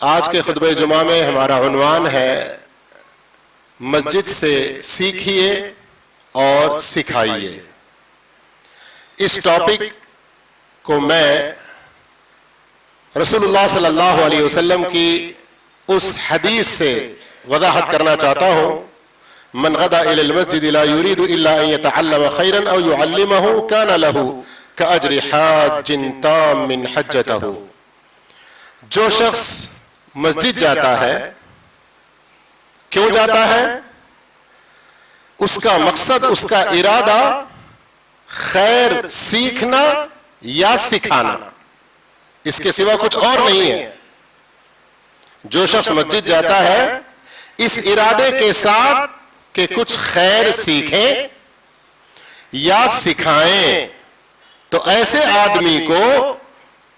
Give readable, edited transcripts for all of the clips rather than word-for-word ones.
آج کے خطبہ جمعہ میں ہمارا عنوان ہے مسجد سے سیکھیے اور سکھائیے۔ اس ٹاپک کو میں رسول اللہ صلی اللہ علیہ وسلم کی اس حدیث سے وضاحت کرنا چاہتا ہوں، من غدا الى المسجد لا يريد الا ان يتعلم خيرا او يعلمه كان له كاجر حاج تام حجته۔ جو شخص مسجد جاتا ہے، کیوں جاتا ہے؟ اس کا مقصد، اس کا ارادہ خیر سیکھنا یا سکھانا، اس کے سوا کچھ اور نہیں ہے۔ جو شخص مسجد جاتا ہے اس ارادے کے ساتھ کہ کچھ خیر سیکھیں یا سکھائیں، تو ایسے آدمی کو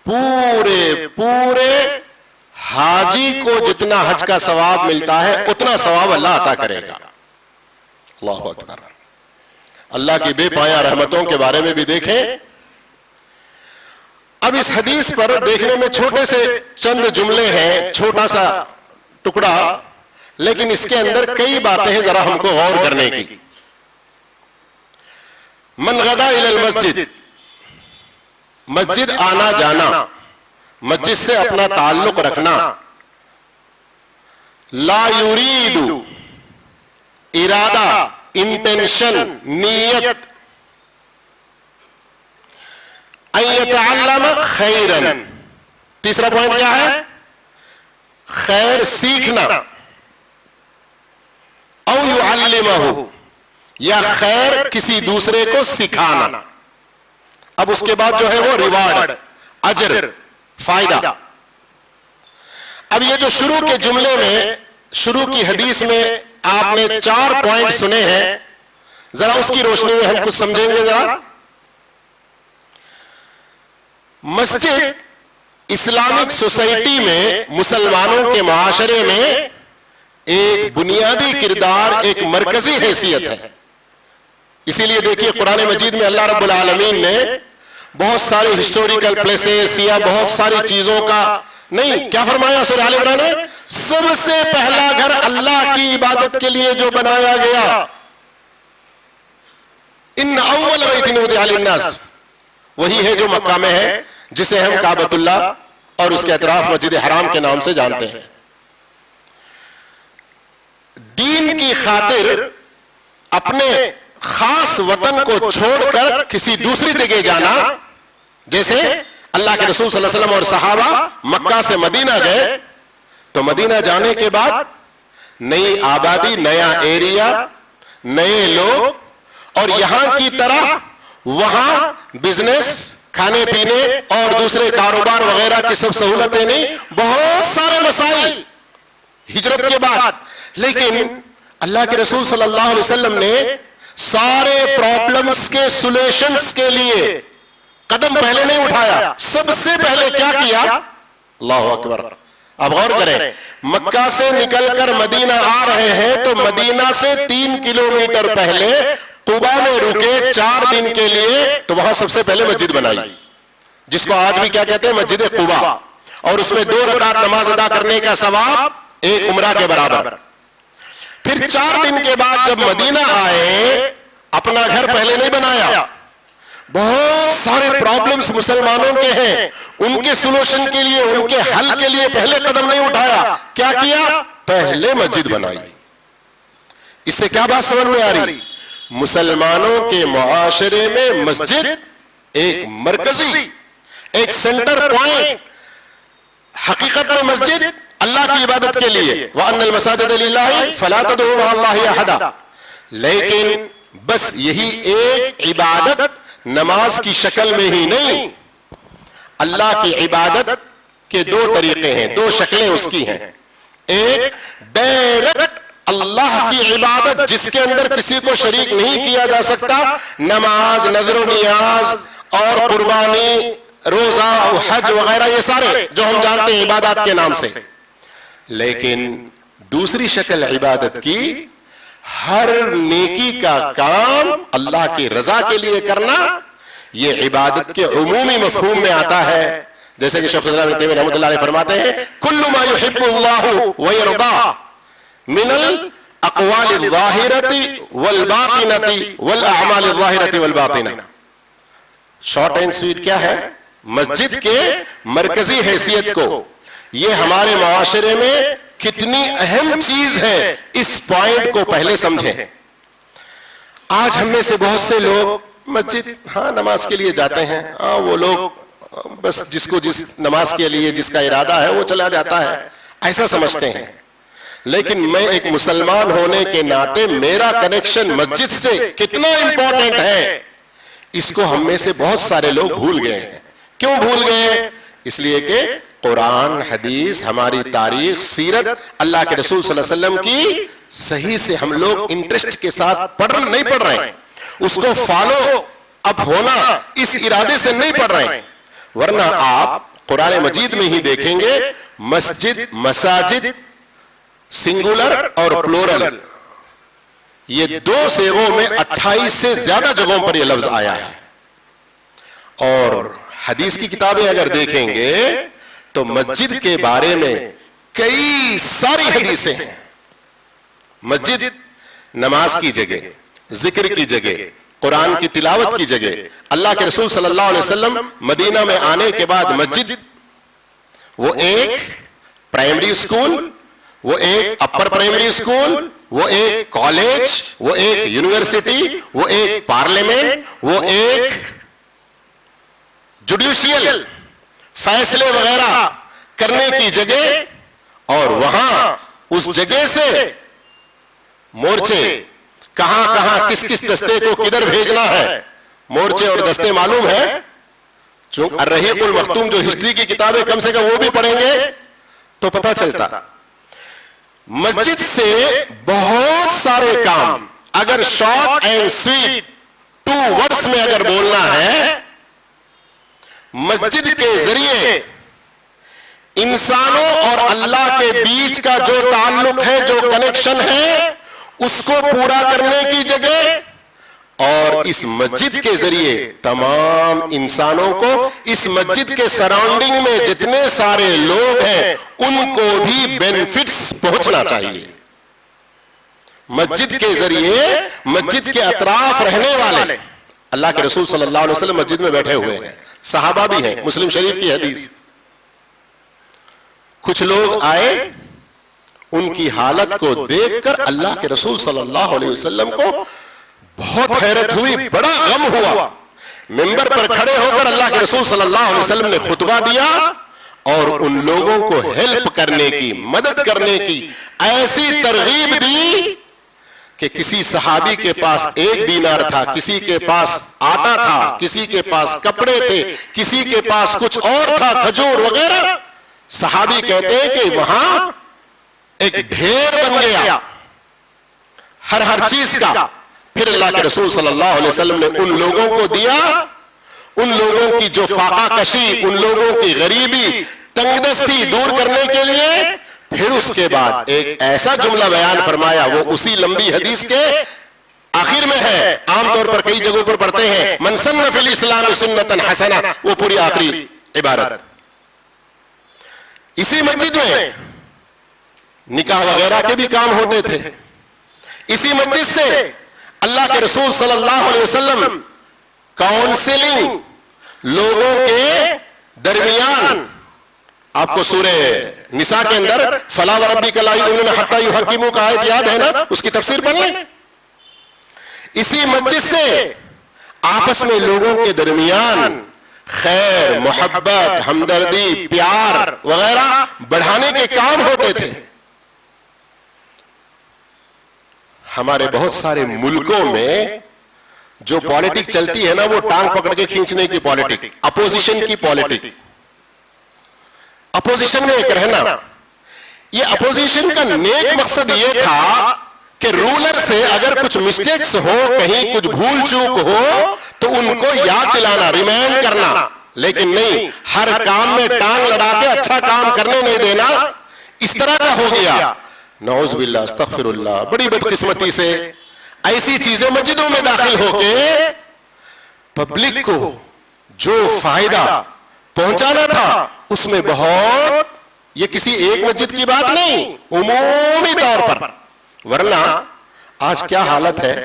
پورے حاجی کو جتنا حج کا ثواب ملتا ہے اتنا ثواب اللہ عطا کرے گا۔ اللہ اکبر۔ اللہ کی بے پایہ رحمتوں کے بارے میں بھی دیکھیں۔ اب اس حدیث پر دیکھنے میں چھوٹے سے چند جملے ہیں، چھوٹا سا ٹکڑا، لیکن اس کے اندر کئی باتیں ہیں، ذرا ہم کو غور کرنے کی۔ من غدا الی المسجد، مسجد آنا جانا، مسجد سے اپنا تعلق رکھنا۔ لا یرید، ارادہ، انٹینشن، نیت، ان یتعلم خیرا، تیسرا پوائنٹ کیا ہے؟ خیر سیکھنا، او یعلمہ، یا خیر کسی دوسرے کو سکھانا۔ اب اس کے بعد جو ہے وہ ریوارڈ، اجر، فائدہ۔ اب یہ جو شروع کے جملے میں، شروع کی حدیث میں آپ نے 4 پوائنٹ سنے ہیں، ذرا اس کی روشنی میں ہم کچھ سمجھیں گے۔ ذرا مسجد اسلامک سوسائٹی میں، مسلمانوں کے معاشرے میں ایک بنیادی کردار، ایک مرکزی حیثیت ہے۔ اسی لیے دیکھیے قرآن مجید میں اللہ رب العالمین نے بہت ساری ہسٹوریکل پلیسز یا بہت ساری چیزوں کا نہیں، کیا فرمایا سورہ آل عمران میں؟ سب سے پہلا گھر اللہ کی عبادت کے لیے جو بنایا گیا، ان اول بیت وضع للناس، وہی ہے جو مکہ میں ہے، جسے ہم کعبۃ اللہ اور اس کے اطراف مسجد حرام کے نام سے جانتے ہیں۔ دین کی خاطر اپنے خاص وطن کو چھوڑ کر کسی دوسری جگہ جانا، جیسے اللہ کے رسول صلی اللہ علیہ وسلم اور صحابہ مکہ سے مدینہ گئے، تو مدینہ جانے کے بعد نئی آبادی، نیا ایریا، نئے لوگ، اور یہاں کی طرح وہاں بزنس، کھانے پینے اور دوسرے کاروبار وغیرہ کی سب سہولتیں نہیں، بہت سارے مسائل ہجرت کے بعد۔ لیکن اللہ کے رسول صلی اللہ علیہ وسلم نے سارے پرابلمز کے سولوشنز کے لیے قدم پہلے نہیں اٹھایا، سب سے پہلے کیا کیا؟ اللہ اکبر۔ اب غور کریں، مکہ سے نکل کر مدینہ آ رہے ہیں تو مدینہ سے 3 کلومیٹر پہلے قباء میں رکے 4 دن کے لیے، تو وہاں سب سے پہلے مسجد بنائی، جس کو آج بھی کیا کہتے ہیں؟ مسجد قباء، اور اس میں 2 رکعت نماز ادا کرنے کا ثواب ایک عمرہ کے برابر۔ پھر 4 دن کے بعد جب مدینہ آئے، اپنا گھر پہلے نہیں بنایا، بہت سارے پرابلمز مسلمانوں کے ہیں، ان کے سولوشن کے لیے، ان کے حل کے لیے پہلے قدم نہیں اٹھایا، کیا کیا؟ پہلے مسجد بنائی۔ اس سے کیا بات سمجھ میں آ رہی؟ مسلمانوں کے معاشرے میں مسجد ایک مرکزی، ایک سینٹر پوائنٹ۔ حقیقت میں مسجد اللہ کی عبادت کے لیے، وَأَنَّ الْمَسَاجِدَ لِلَّهِ فَلَا تَدْعُوا مَعَ اللَّهِ أَحَدًا، لیکن بس یہی ایک عبادت نماز کی شکل میں ہی نہیں، اللہ کی عبادت کے 2 طریقے ہیں، 2 شکلیں اس کی ہیں۔ ایک ڈائریکٹ اللہ کی عبادت جس کے اندر کسی کو شریک نہیں کیا جا سکتا، نماز، نذر و نیاز اور قربانی، روزہ، حج وغیرہ، یہ سارے جو ہم جانتے ہیں عبادات کے نام سے۔ لیکن دوسری شکل عبادت کی، ہر نیکی کا کام اللہ کی رضا کے لیے کرنا، یہ عبادت کے عمومی مفہوم میں آتا ہے۔ جیسے کہ شیخ الاسلام ابن تیمیہ رحمۃ اللہ علیہ فرماتے ہیں کل ما یحب اللہ ویرضا من الاقوال الظاہرۃ والباطنۃ والاعمال الظاہرۃ والباطنہ. شارٹ اینڈ سویٹ کیا ہے؟ مسجد کے مرکزی حیثیت کو یہ ہمارے معاشرے میں کتنی اہم چیز ہے اس پوائنٹ کو پہلے سمجھیں. آج ہم میں سے بہت سے لوگ مسجد ہاں نماز کے لیے جاتے ہیں، ہاں وہ لوگ بس جس کو جس نماز کے لیے جس کا ارادہ ہے وہ چلا جاتا ہے، ایسا سمجھتے ہیں. لیکن میں ایک مسلمان ہونے کے ناطے میرا کنیکشن مسجد سے کتنا امپورٹنٹ ہے اس کو ہم میں سے بہت سارے لوگ بھول گئے ہیں. کیوں بھول گئے؟ اس لیے کہ قرآن، حدیث، ہماری تاریخ، سیرت، اللہ کے رسول صلی اللہ علیہ وسلم کی صحیح سے ہم لوگ انٹرسٹ کے ساتھ نہیں پڑھ رہے ہیں، اس کو فالو اب ہونا اس ارادے سے نہیں پڑھ رہے ہیں. ورنہ آپ قرآن مجید میں ہی دیکھیں گے مسجد، مساجد سنگولر اور پلورل، یہ دو صیغوں میں 28 سے زیادہ جگہوں پر یہ لفظ آیا ہے. اور حدیث کی کتابیں اگر دیکھیں گے تو مسجد کے بارے میں کئی ساری حدیثیں ہیں. مسجد نماز کی جگہ، ذکر کی جگہ، قرآن کی تلاوت کی جگہ. اللہ کے رسول صلی اللہ علیہ وسلم مدینہ میں آنے کے بعد مسجد وہ ایک پرائمری اسکول، وہ ایک اپر پرائمری اسکول، وہ ایک کالج، وہ ایک یونیورسٹی، وہ ایک پارلیمنٹ، وہ ایک جوڈیشیل فیصلے وغیرہ کرنے کی جگہ، اور وہاں اس جگہ سے مورچے کہاں کہاں کس کس دستے کو کدھر بھیجنا ہے، مورچے اور دستے معلوم ہے. الرحیق المختوم جو ہسٹری کی کتابیں کم سے کم وہ بھی پڑھیں گے تو پتہ چلتا. مسجد سے بہت سارے کام اگر شارٹ اینڈ سویٹ 2 ورڈز میں اگر بولنا ہے، مسجد کے ذریعے انسانوں اور اللہ کے بیچ کا جو تعلق ہے، جو کنیکشن ہے، اس کو پورا کرنے کی جگہ، اور اس مسجد کے ذریعے تمام انسانوں کو اس مسجد کے سراؤنڈنگ میں جتنے سارے لوگ ہیں ان کو بھی بینیفٹس پہنچنا چاہیے. مسجد کے ذریعے مسجد کے اطراف رہنے والے، اللہ کے رسول صلی اللہ علیہ وسلم مسجد میں بیٹھے ہوئے ہیں، صحابہ بھی ہیں، مسلم شریف کی حدیث. کچھ لوگ آئے، ان کی حالت کو دیکھ کر اللہ کے رسول صلی اللہ علیہ وسلم کو بہت حیرت ہوئی، بڑا غم ہوا. منبر پر کھڑے ہو کر اللہ کے رسول صلی اللہ علیہ وسلم نے خطبہ دیا اور ان لوگوں کو ہیلپ کرنے کی، مدد کرنے کی ایسی ترغیب دی کہ کسی صحابی کے پاس 1 دینار تھا، کسی کے پاس آٹا تھا، کسی کے پاس کپڑے تھے، کسی کے پاس کچھ اور تھا، کھجور وغیرہ. صحابی کہتے ہیں کہ وہاں ایک ڈھیر بن گیا ہر چیز کا. پھر اللہ کے رسول صلی اللہ علیہ وسلم نے ان لوگوں کو دیا، ان لوگوں کی جو فاقہ کشی، ان لوگوں کی غریبی، تنگ دستی دور کرنے کے لیے. پھر اس کے بعد ایک ایسا جملہ بیان فرمایا، وہ اسی لمبی حدیث کے آخر میں ہے، عام طور پر کئی جگہوں پر پڑھتے ہیں من سن فی الاسلام سنتا حسنہ، وہ پوری آخری عبارت. اسی مسجد میں نکاح وغیرہ کے بھی کام ہوتے تھے. اسی مسجد سے اللہ کے رسول صلی اللہ علیہ وسلم کاؤنسلنگ لوگوں کے درمیان، آپ کو سورہ نساء کے اندر فلا وربک لا یؤمنون حتی یحکموک کا آیت یاد ہے نا، اس کی تفسیر پڑھ لیں. اسی مسجد سے آپس میں لوگوں کے درمیان خیر، محبت، ہمدردی، پیار وغیرہ بڑھانے کے کام ہوتے تھے. ہمارے بہت سارے ملکوں میں جو پالیٹک چلتی ہے نا، وہ ٹانگ پکڑ کے کھینچنے کی پالیٹک، اپوزیشن کی پالیٹک، اپوزیشن میں ایک رہنا. یہ اپوزیشن کا نیک مقصد یہ تھا کہ رولر سے اگر کچھ مسٹیکس ہو، کہیں کچھ بھول چوک ہو تو ان کو یاد دلانا، ریمائنڈ کرنا. لیکن نہیں، ہر کام میں ٹانگ لڑا کے اچھا کام کرنے نہیں دینا. اس طرح کا ہو گیا. نعوذ باللہ، استغفر اللہ. بڑی بدقسمتی سے ایسی چیزیں مسجدوں میں داخل ہو کے پبلک کو جو فائدہ پہنچانا تھا، اس میں بہت، یہ کسی ایک مسجد کی بات نہیں، عمومی طور پر. ورنہ آج کیا حالت ہے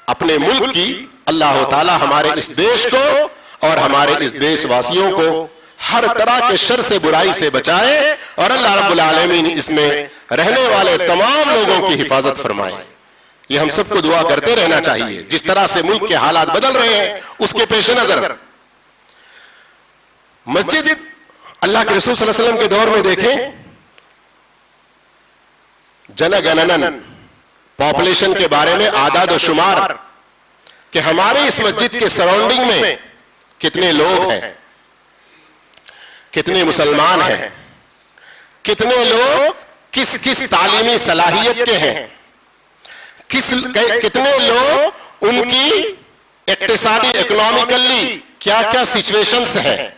اپنے ملک کی. اللہ تعالی ہمارے اس دیش کو اور ہمارے اس دیش واسیوں کو ہر طرح کے شر سے، برائی سے بچائے، اور اللہ رب العالمین اس میں رہنے والے تمام لوگوں کی حفاظت فرمائے. یہ ہم سب کو دعا کرتے رہنا چاہیے. جس طرح سے ملک کے حالات بدل رہے ہیں اس کے پیش نظر مسجد اللہ کے رسول صلی اللہ علیہ وسلم کے دور میں دیکھیں، جن گننن، پاپولیشن کے بارے میں اعداد و شمار کہ ہمارے اس مسجد کے سراؤنڈنگ میں کتنے لوگ ہیں، کتنے مسلمان ہیں، کتنے لوگ کس کس تعلیمی صلاحیت کے ہیں، کتنے لوگ ان کی اقتصادی اکنامیکلی کیا کیا سچویشنز ہیں،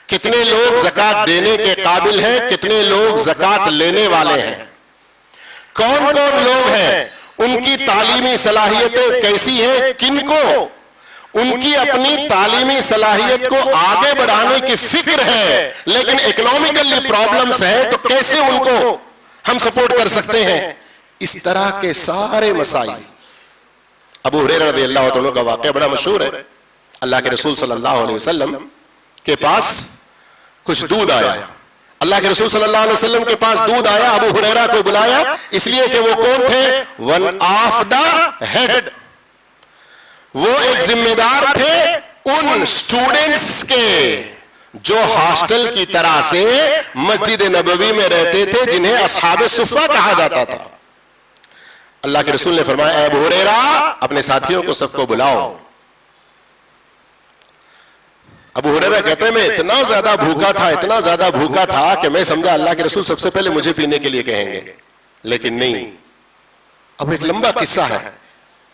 کتنے لوگ زکوٰۃ دینے کے قابل ہیں، کتنے لوگ زکوٰۃ لینے والے ہیں، کون کون لوگ ہیں، ان کی تعلیمی صلاحیتیں کیسی ہیں، کن کو ان کی اپنی تعلیمی صلاحیت کو آگے بڑھانے کی فکر ہے لیکن اکنامیکلی پرابلمز ہیں تو کیسے ان کو ہم سپورٹ کر سکتے ہیں. اس طرح کے سارے مسائل. ابو ہریرہ رضی اللہ عنہ کا واقعہ بڑا مشہور ہے. اللہ کے رسول صلی اللہ علیہ وسلم کے پاس کچھ دودھ آیا. اللہ کے رسول صلی اللہ علیہ وسلم کے پاس دودھ آیا، ابو ہریرہ کو بلایا اس لیے کہ وہ کون تھے؟ ون آف دا ہیڈ، وہ ایک ذمہ دار تھے ان سٹوڈنٹس کے جو ہاسٹل کی طرح سے مسجد نبوی میں رہتے تھے جنہیں اصحاب صفہ کہا جاتا تھا. اللہ کے رسول نے فرمایا اے ابو ہریرہ اپنے ساتھیوں کو سب کو بلاؤ. ابو ہریرہ کہتے ہیں میں اتنا زیادہ بھوکا تھا کہ میں سمجھا اللہ کے رسول سب سے پہلے مجھے پینے کے لیے کہیں گے، لیکن نہیں. اب ایک لمبا قصہ ہے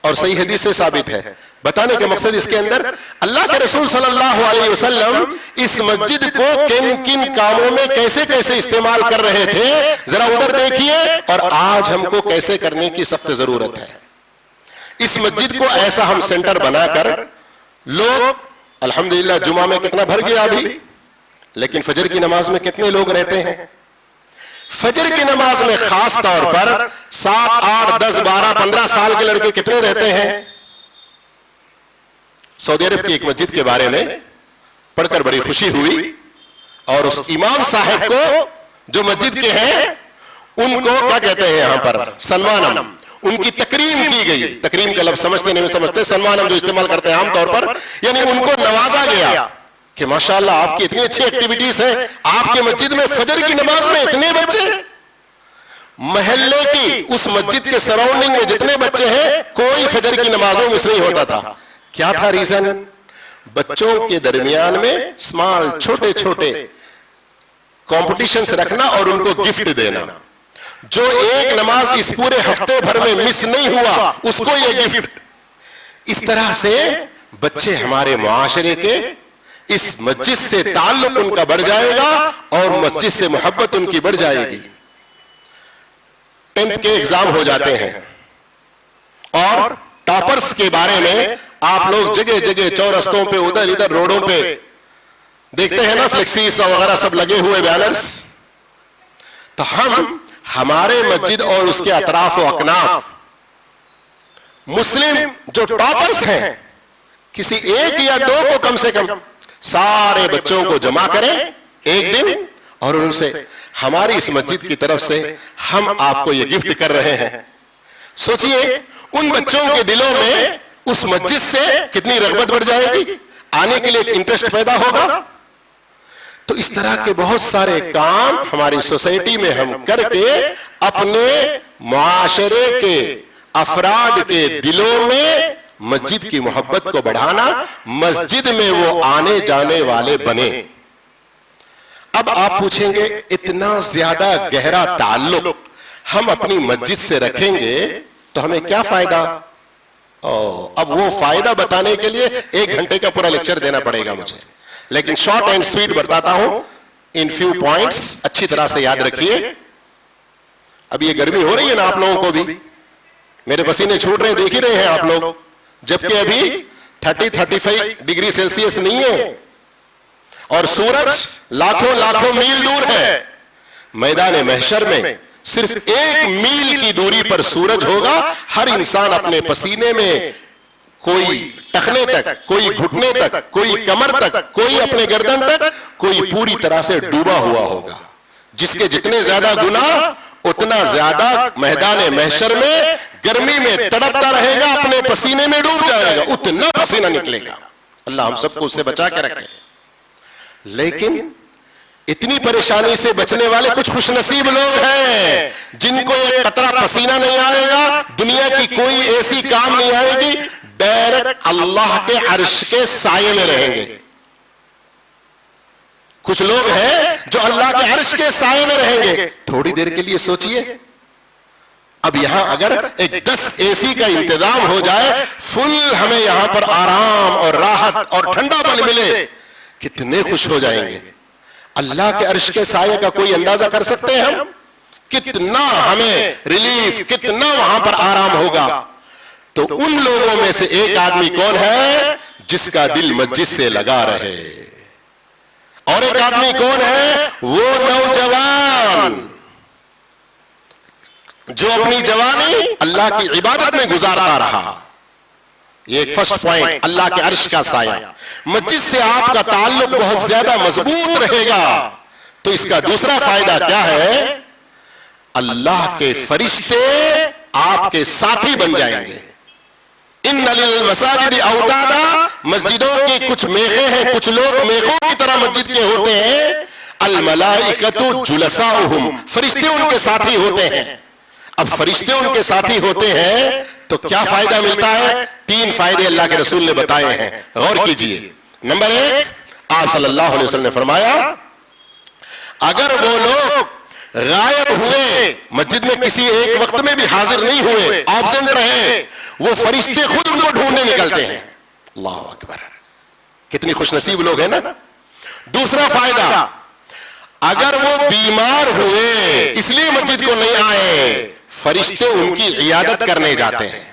اور صحیح حدیث سے ثابت ہے. بتانے کے مقصد اس کے اندر اللہ کے رسول صلی اللہ علیہ وسلم اس مسجد کو کن کن کاموں میں کیسے کیسے استعمال کر رہے تھے ذرا ادھر دیکھیے، اور آج ہم کو کیسے کرنے کی سخت ضرورت ہے. اس مسجد کو ایسا ہم سینٹر بنا کر لوگ الحمدللہ جمعہ میں کتنا بھر گیا ابھی، لیکن فجر کی نماز میں کتنے لوگ رہتے ہیں؟ فجر کی نماز میں خاص طور پر 7 8 10 12 15 سال کے لڑکے کتنے رہتے ہیں؟ سعودی عرب کی ایک مسجد کے بارے میں پڑھ کر بڑی خوشی ہوئی، اور اس امام صاحب کو جو مسجد کے ہیں ان کو کیا کہتے ہیں یہاں پر؟ سنمانم. ان کی تکریم کی گئی. تکریم کا لفظ سمجھتے نہیں سمجھتے، سنمانم جو استعمال کرتے ہیں عام طور پر، یعنی ان کو نوازا گیا کہ ماشاءاللہ آپ کی اتنی اچھی ایکٹیویٹیز ہیں، آپ کے مسجد میں فجر کی نماز میں اتنے بچے. محلے کی اس مسجد کے سراؤنڈنگ میں جتنے بچے ہیں کوئی فجر کی نمازوں میں نہیں ہوتا تھا. کیا تھا ریزن؟ بچوں کے درمیان میں اسمال چھوٹے چھوٹے کمپٹیشنز رکھنا اور ان کو گفٹ دینا. جو ایک نماز اس پورے ہفتے بھر میں مس نہیں ہوا اس کو یہ گفٹ. اس طرح سے بچے ہمارے معاشرے کے اس مسجد سے تعلق ان کا بڑھ جائے گا اور مسجد سے محبت ان کی بڑھ جائے گی. 10th کے ایگزام ہو جاتے ہیں اور ٹاپرز کے بارے میں آپ لوگ جگہ جگہ چورستوں پہ ادھر ادھر روڈوں پہ دیکھتے ہیں نا، فلیکسیز وغیرہ سب لگے ہوئے بیانرز. تو ہمارے مسجد اور اس کے اطراف و اکناف مسلم جو ٹاپرز ہیں کسی ایک یا دو کو کم سے کم سارے بچوں کو جمع کریں ایک دن اور ان سے ہماری اس مسجد کی طرف سے ہم آپ کو یہ گفٹ کر رہے ہیں. سوچئے ان بچوں کے دلوں میں اس مسجد سے کتنی رغبت بڑھ جائے گی، آنے کے لیے ایک انٹرسٹ پیدا ہوگا. تو اس طرح کے بہت سارے کام ہماری سوسائٹی میں ہم کر کے اپنے معاشرے کے افراد کے دلوں میں مسجد کی محبت کو بڑھانا، مسجد میں وہ آنے جانے والے بنے. اب آپ پوچھیں گے اتنا زیادہ گہرا تعلق ہم اپنی مسجد سے رکھیں گے تو ہمیں کیا فائدہ؟ اب وہ فائدہ بتانے کے لیے 1 گھنٹے کا پورا لیکچر دینا پڑے گا مجھے، لیکن شارٹ اینڈ سویٹ بتاتا ہوں ان فیو پوائنٹس. اچھی طرح سے یاد رکھیے. اب یہ گرمی ہو رہی ہے نا آپ لوگوں کو بھی، میرے پسینے چھوٹ رہے ہیں، دیکھ ہی رہے ہیں آپ لوگ، جبکہ ابھی 30-35 ڈگری سیلسیس نہیں ہے. اور سورج لاکھوں لاکھوں میل دور ہے. میدان محشر میں صرف 1 میل کی دوری پر سورج ہوگا. ہر انسان اپنے پسینے میں کوئی ٹخنے تک, کوئی گھٹنے تک, کوئی کمر تک, کوئی اپنے گردن تک, کوئی پوری طرح سے ڈوبا ہوا ہوگا. جس کے جتنے زیادہ گناہ اتنا زیادہ میدان محشر میں گرمی میں تڑپتا رہے گا, اپنے پسینے میں ڈوب جائے گا, اتنا پسینہ نکلے گا. اللہ ہم سب کو اس سے بچا کے رکھے. لیکن اتنی پریشانی سے بچنے والے کچھ خوش نصیب لوگ ہیں جن کو ایک قطرہ پسینہ نہیں آئے گا, دنیا کی کوئی ایسی کام نہیں آئے گی, ڈائریکٹ اللہ کے عرش کے سائے میں رہیں گے. کچھ لوگ ہیں جو اللہ کے عرش کے سائے میں رہیں گے. تھوڑی دیر کے لیے سوچئے, اب یہاں اگر ایک 10 AC کا انتظام ہو جائے, فل ہمیں یہاں پر آرام اور راحت اور ٹھنڈا پن ملے, کتنے خوش ہو جائیں گے. اللہ کے عرش کے سائے کا کوئی اندازہ کر سکتے ہیں ہم؟ کتنا ہمیں ریلیف, کتنا وہاں پر آرام ہوگا. تو ان لوگوں میں سے ایک آدمی کون ہے جس کا دل مسجد سے لگا رہے, اور ایک آدمی کون ہے, وہ نوجوان جو اپنی جوانی اللہ کی عبادت میں گزارتا رہا. یہ ایک فرسٹ پوائنٹ, اللہ کے عرش کا سایہ. مسجد سے آپ کا تعلق بہت زیادہ مضبوط رہے گا. تو اس کا دوسرا فائدہ کیا ہے, اللہ کے فرشتے آپ کے ساتھی بن جائیں گے. ان للمساجد اوتادا, مسجدوں کی کچھ میخیں ہیں, کچھ لوگ میخوں کی طرح مسجد کے ہوتے ہیں. الملائکۃ جلساؤہم, فرشتے ان کے ساتھی ہوتے ہیں. اب فرشتے ان کے ساتھی ہوتے ہیں تو کیا فائدہ ملتا ہے؟ 3 فائدے اللہ کے رسول نے بتائے ہیں, غور کیجئے. نمبر 1, آپ صلی اللہ علیہ وسلم نے فرمایا اگر وہ لوگ غائب ہوئے, مسجد میں کسی ایک وقت میں بھی حاضر نہیں ہوئے, ایبسنٹ رہے, وہ فرشتے خود ان کو ڈھونڈنے نکلتے ہیں. اللہ اکبر, کتنی خوش نصیب لوگ ہیں نا. دوسرا فائدہ, اگر وہ بیمار ہوئے اس لیے مسجد کو نہیں آئے, فرشتے ان کی عیادت کرنے جاتے ہیں.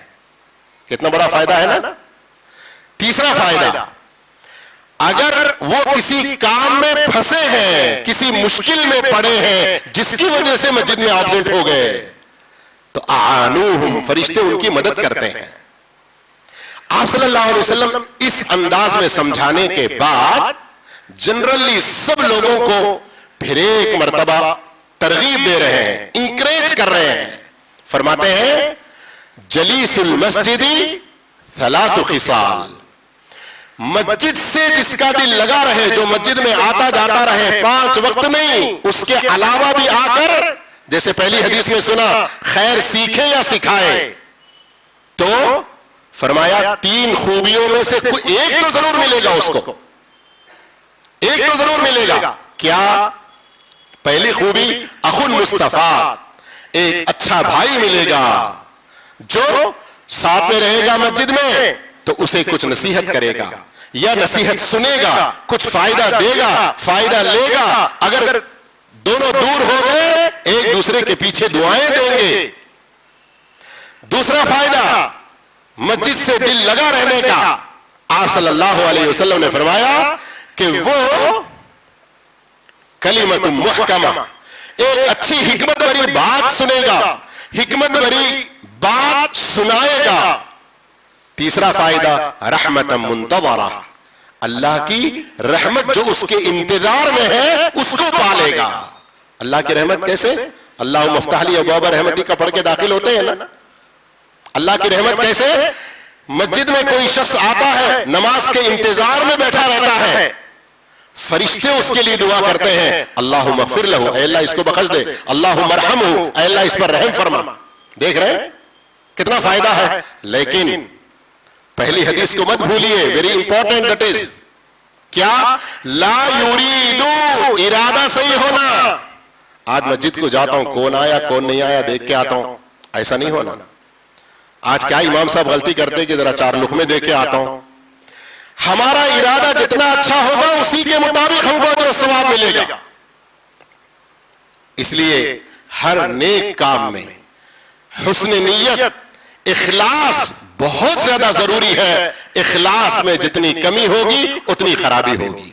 کتنا بڑا فائدہ ہے نا. تیسرا فائدہ, اگر وہ کسی کام میں پھنسے ہیں, کسی مشکل میں پڑے ہیں جس کی وجہ سے مسجد میں ایبسنٹ ہو گئے, تو اعانوہم, فرشتے ان کی مدد کرتے ہیں. آپ صلی اللہ علیہ وسلم اس انداز میں سمجھانے کے بعد جنرلی سب لوگوں کو پھر ایک مرتبہ ترغیب دے رہے ہیں, انکریج کر رہے ہیں. فرماتے ہیں جلیس المسجد 3 خصال, مسجد سے جس کا دل لگا رہے, جو مسجد میں آتا جاتا رہے 5 وقت نہیں, اس کے علاوہ بھی آ کر, جیسے پہلی حدیث میں سنا, خیر سیکھے یا سکھائے, تو فرمایا 3 خوبیوں میں سے کوئی ایک تو ضرور ملے گا اس کو, ایک تو ضرور ملے گا. کیا؟ پہلی خوبی اخن مصطفیٰ, ایک اچھا بھائی ملے گا جو ساتھ میں رہے گا مسجد میں, تو اسے کچھ نصیحت کرے گا یا نصیحت سنے گا, کچھ فائدہ دے گا, فائدہ لے گا. اگر دونوں دور ہو گئے ایک دوسرے کے پیچھے دعائیں دیں گے. دوسرا فائدہ مسجد سے دل لگا رہنے کا, آپ صلی اللہ علیہ وسلم نے فرمایا کہ وہ کلمت محکمہ, ایک اچھی حکمت بھری بات سنے گا, حکمت بھری بات سنائے گا. تیسرا فائدہ رحمت منتظرہ, اللہ کی رحمت جو اس کے انتظار میں ہے اس کو پالے گا. اللہ کی رحمت کیسے؟ اللہم افتح لی ابواب رحمتی کا پڑھ کے داخل ہوتے ہیں نا. اللہ کی رحمت کیسے؟ مسجد میں کوئی شخص آتا ہے, نماز کے انتظار میں بیٹھا رہتا ہے, فرشتے اس کے لیے دعا کرتے ہیں اللہم اغفر لہو, اے اللہ اس کو بخش دے, اللہم ارحمہ, اے اللہ اس پر رحم فرما. دیکھ رہے ہیں کتنا فائدہ ہے. لیکن پہلی حدیث کو مت بھولیے, ویری امپورٹنٹ دیٹ از, کیا؟ لا یریدو, ارادہ صحیح ہونا. آج مسجد کو جاتا ہوں, کون آیا کون نہیں آیا دیکھ کے آتا ہوں, ایسا نہیں ہونا. آج کیا امام صاحب غلطی کرتے کہ ذرا 4 لقمے دے کے آتا ہوں. ہمارا ارادہ جتنا اچھا ہوگا اسی کے مطابق ہم کو اجر و ثواب ملے گا. اس لیے ہر نیک کام میں حسن نیت, اخلاص بہت زیادہ ضروری ہے. اخلاص میں جتنی کمی ہوگی اتنی خرابی ہوگی.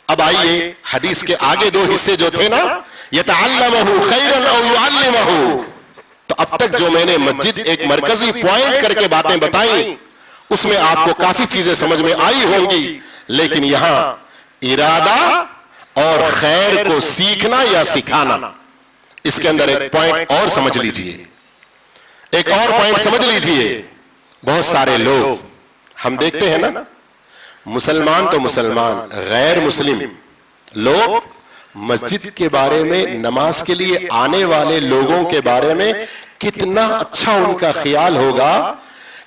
اب آئیے حدیث کے آگے دو حصے جو تھے نا یتعلمہ خیرا او یعلمہ، تو اب تک جو میں نے مسجد ایک مرکزی پوائنٹ کر کے باتیں بتائیں اس میں آپ کو کافی چیزیں سمجھ میں آئی ہوں گی، لیکن یہاں ارادہ اور خیر کو سیکھنا یا سکھانا، اس کے اندر ایک پوائنٹ اور سمجھ لیجئے، ایک اور پوائنٹ سمجھ لیجئے۔ بہت سارے لوگ ہم دیکھتے ہیں نا، مسلمان تو مسلمان، غیر مسلم لوگ مسجد کے بارے میں، نماز کے لیے آنے والے لوگوں کے بارے میں کتنا اچھا ان کا خیال ہوگا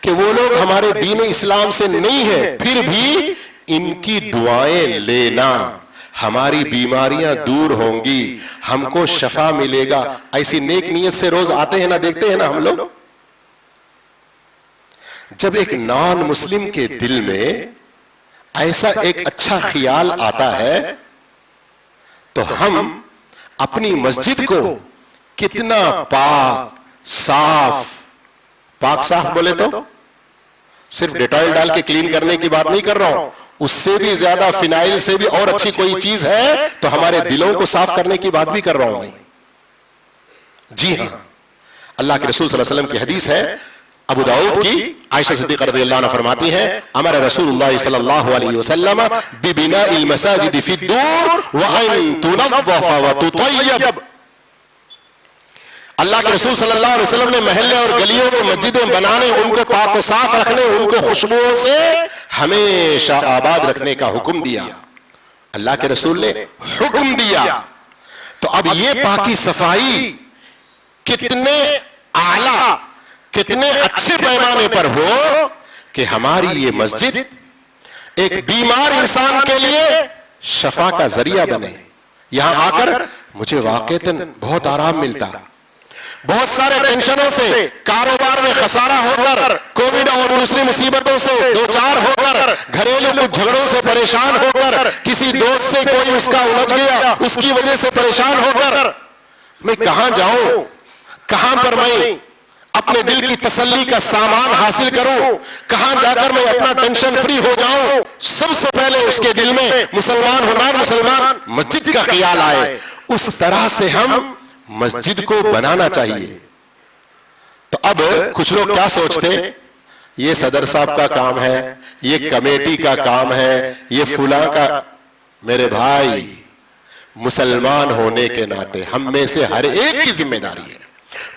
کہ وہ لوگ ہمارے دین اسلام سے نہیں ہیں، پھر بھی ان کی دعائیں لینا، ہماری بیماریاں دور ہوں گی، ہم کو شفا ملے گا، ایسی نیک نیت سے روز آتے ہیں نا، دیکھتے ہیں نا ہم لوگ۔ جب ایک نان مسلم کے دل میں ایسا ایک اچھا خیال آتا ہے تو ہم اپنی مسجد کو کتنا پاک صاف، پاک صاف بولے تو صرف ڈیٹول ڈال کے کلین کرنے کی بات نہیں کر رہا ہوں، اس سے بھی زیادہ فنائل سے بھی اور اچھی کوئی چیز ہے تو ہمارے دلوں کو صاف کرنے کی بات بھی کر رہا ہوں میں۔ جی ہاں، اللہ کے رسول صلی اللہ علیہ وسلم کی حدیث ہے، ابو داؤد کی، عائشہ صدیقہ رضی اللہ عنہ فرماتی ہیں، امر رسول اللہ صلی اللہ علیہ وسلم ببناء المساجد فی الدور وان تنظف وتطیب۔ اللہ کے رسول صلی اللہ علیہ وسلم نے محلے اور گلیوں میں مسجدیں بنانے، ان کو پاک و صاف رکھنے، ان کو خوشبوؤں سے ہمیشہ آباد رکھنے کا حکم دیا۔ اللہ کے رسول نے حکم دیا، تو اب یہ پاکی صفائی کتنے اعلیٰ، کتنے اچھے پیمانے پر ہو کہ ہماری یہ مسجد ایک بیمار انسان کے لیے شفا کا ذریعہ بنے۔ یہاں آ کر مجھے واقعتاً بہت آرام ملتا، بہت سارے ٹینشنوں سے، کاروبار میں خسارہ ہو کر، کووڈ اور دوسری مصیبتوں سے دوچار ہو کر، گھریلو کچھ جھگڑوں سے پریشان ہو کر، کسی دوست سے کوئی اس کا الجھ گیا، اس کی وجہ سے پریشان ہو کر میں کہاں جاؤں، کہاں پر میں اپنے دل کی تسلی کا سامان حاصل کروں، کہاں جا کر میں اپنا ٹینشن فری ہو جاؤں؟ سب سے پہلے اس کے دل میں مسلمان ہونا، مسلمان مسجد کا خیال آئے۔ اس طرح سے ہم مسجد کو بنانا چاہیے۔ تو اب کچھ لوگ کیا سوچتے، یہ صدر صاحب کا کام ہے، یہ کمیٹی کا کام ہے، یہ فلاں کا۔ میرے بھائی، مسلمان ہونے کے ناطے ہم میں سے ہر ایک کی ذمہ داری ہے،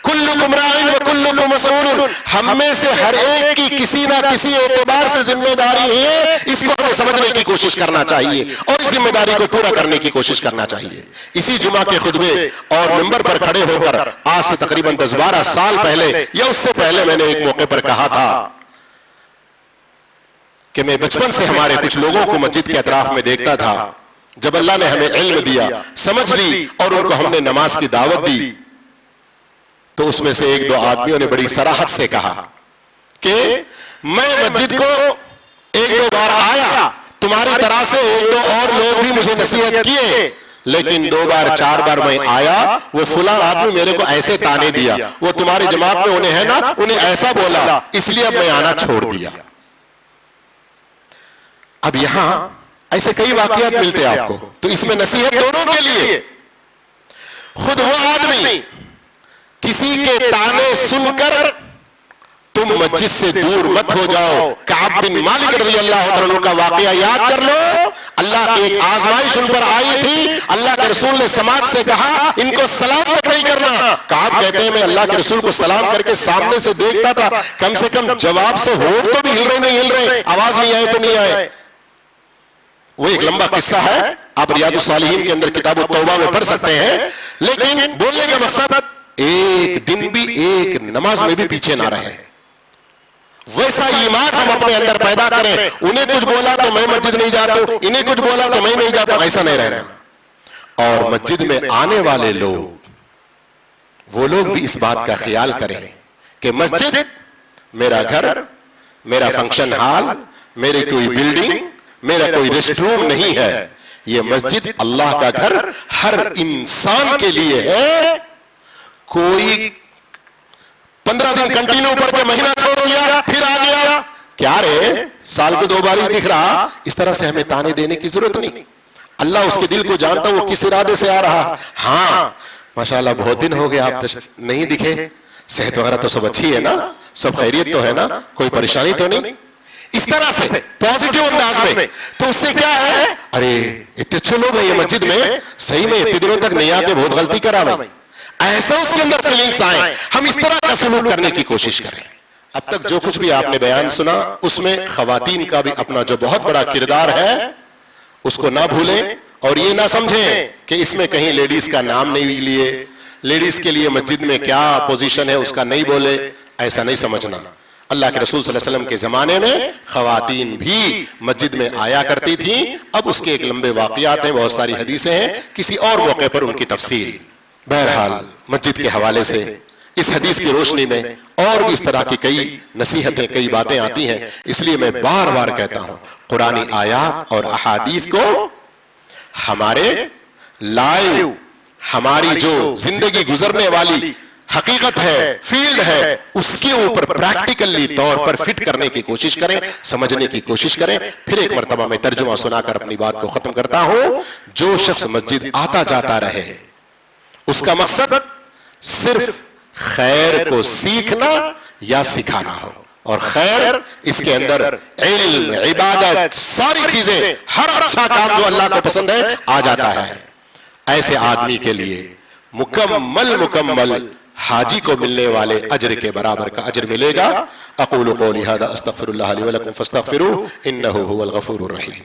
کلکم راعٍ وکلکم مسئول، ہم میں سے ہر ایک کی کسی نہ کسی اعتبار سے ذمہ داری ہے، اس کو ہمیں سمجھنے کی کوشش کرنا چاہیے اور اس ذمہ داری کو پورا کرنے کی کوشش کرنا چاہیے۔ اسی جمعہ کے خطبے اور منبر پر کھڑے ہو کر آج سے تقریباً 10-12 سال پہلے یا اس سے پہلے میں نے ایک موقع پر کہا تھا کہ میں بچپن سے ہمارے کچھ لوگوں کو مسجد کے اطراف میں دیکھتا تھا، جب اللہ نے ہمیں علم دیا، سمجھ دی اور ان کو ہم نے نماز کی دعوت دی، تو اس میں سے ایک دو آدمیوں نے بڑی صراحت سے کہا کہ میں مسجد کو ایک دو بار آیا، تمہاری طرح سے ایک دو اور لوگ بھی مجھے نصیحت کیے، لیکن 2 بار 4 بار میں آیا، وہ فلاں آدمی میرے کو ایسے تانے دیا، وہ تمہاری جماعت میں انہیں ہے نا، انہیں ایسا بولا، اس لیے اب میں آنا چھوڑ دیا۔ اب یہاں ایسے کئی واقعات ملتے آپ کو، تو اس میں نصیحت دونوں کے لیے۔ خود وہ آدمی کسی کے تانے سن کر تم مسجد سے دور مت ہو جاؤ۔ کعب بن مالک رضی اللہ عنہ کا واقعہ یاد کر لو، اللہ کی ایک آزمائش ان پر آئی تھی، اللہ کے رسول نے سماج سے کہا ان کو سلام تک نہیں کرنا۔ کعب کہتے ہیں میں اللہ کے رسول کو سلام کر کے سامنے سے دیکھتا تھا، کم سے کم جواب سے ہونٹ تو بھی ہل رہے نہیں ہل رہے، آواز نہیں آئے تو نہیں آئے۔ وہ ایک لمبا قصہ ہے، آپ ریاض الصالحین کے اندر کتاب التوبہ میں پڑھ سکتے ہیں، لیکن بولنے کا مقصد ایک دن بھی ایک نماز میں بھی پیچھے نہ رہے۔ ویسا ایمان ہم اپنے اندر پیدا کریں، انہیں کچھ بولا تو میں مسجد نہیں جاتا ہوں، انہیں کچھ بولا تو میں نہیں جاتا ہوں، ایسا نہیں رہنا۔ اور مسجد میں آنے والے لوگ، وہ لوگ بھی اس بات کا خیال کریں کہ مسجد میرا گھر، میرا فنکشن ہال، میری کوئی بلڈنگ، میرا کوئی ریسٹ روم نہیں ہے، یہ مسجد اللہ کا گھر ہر انسان کے لیے ہے۔ کوئی 15 دن کنٹینیو پڑھ کے مہینہ چھوڑ دیا پھر آ گیا، کیا رے سال کو 2 بار ہی دکھ رہا، اس طرح سے ہمیں تانے دینے کی ضرورت نہیں۔ اللہ اس کے دل کو جانتا وہ کس ارادے سے آ رہا. ہاں ماشاءاللہ بہت دن ہو گئے آپ نہیں دکھے, صحت وغیرہ تو سب اچھی ہے نا, سب خیریت تو ہے نا, کوئی پریشانی تو نہیں, اس طرح سے پازیٹیو انداز میں. تو اس سے کیا ہے, ارے اتنے اچھے لوگ ہیں یہ مسجد میں, صحیح میں اتنے دنوں تک نہیں آتے, بہت غلطی کرا میں, ایسا اس کے اندر فیلنگز آئیں. ہم اس طرح کا سلوک کرنے کی کوشش کریں. اب تک جو کچھ بھی آپ نے بیان سنا اس میں خواتین کا بھی اپنا جو بہت بڑا کردار ہے اس کو نہ بھولیں, اور یہ نہ سمجھیں کہ اس میں کہیں لیڈیز کا نام نہیں لیے, لیڈیز کے لیے مسجد میں کیا پوزیشن ہے اس کا نہیں بولے, ایسا نہیں سمجھنا. اللہ کے رسول صلی اللہ علیہ وسلم کے زمانے میں خواتین بھی مسجد میں آیا کرتی تھیں. اب اس کے ایک لمبے واقعات ہیں, بہت ساری حدیثیں ہیں, کسی اور موقع پر ان کی تفصیل. بہرحال مسجد کے حوالے سے اس حدیث کی روشنی میں اور بھی اس طرح کی کئی نصیحتیں, کئی باتیں آتی ہیں. اس لیے میں بار بار کہتا ہوں قرآنی آیات اور احادیث کو ہمارے لائیو, ہماری جو زندگی گزرنے والی حقیقت ہے, فیلڈ ہے, اس کے اوپر پریکٹیکلی طور پر فٹ کرنے کی کوشش کریں, سمجھنے کی کوشش کریں. پھر ایک مرتبہ میں ترجمہ سنا کر اپنی بات کو ختم کرتا ہوں. جو شخص مسجد آتا جاتا رہے اس کا مقصد صرف خیر کو سیکھنا یا سکھانا ہو, اور خیر اس کے اندر علم, عبادت, ساری چیزیں, ہر اچھا کام جو اللہ کو پسند ہے آ جاتا ہے. ایسے آدمی کے لیے مکمل حاجی کو ملنے والے اجر کے برابر کا اجر ملے گا. اقول قولی ھذا استغفر اللہ لی ولکم فاستغفروہ انہ ھو الغفور الرحیم.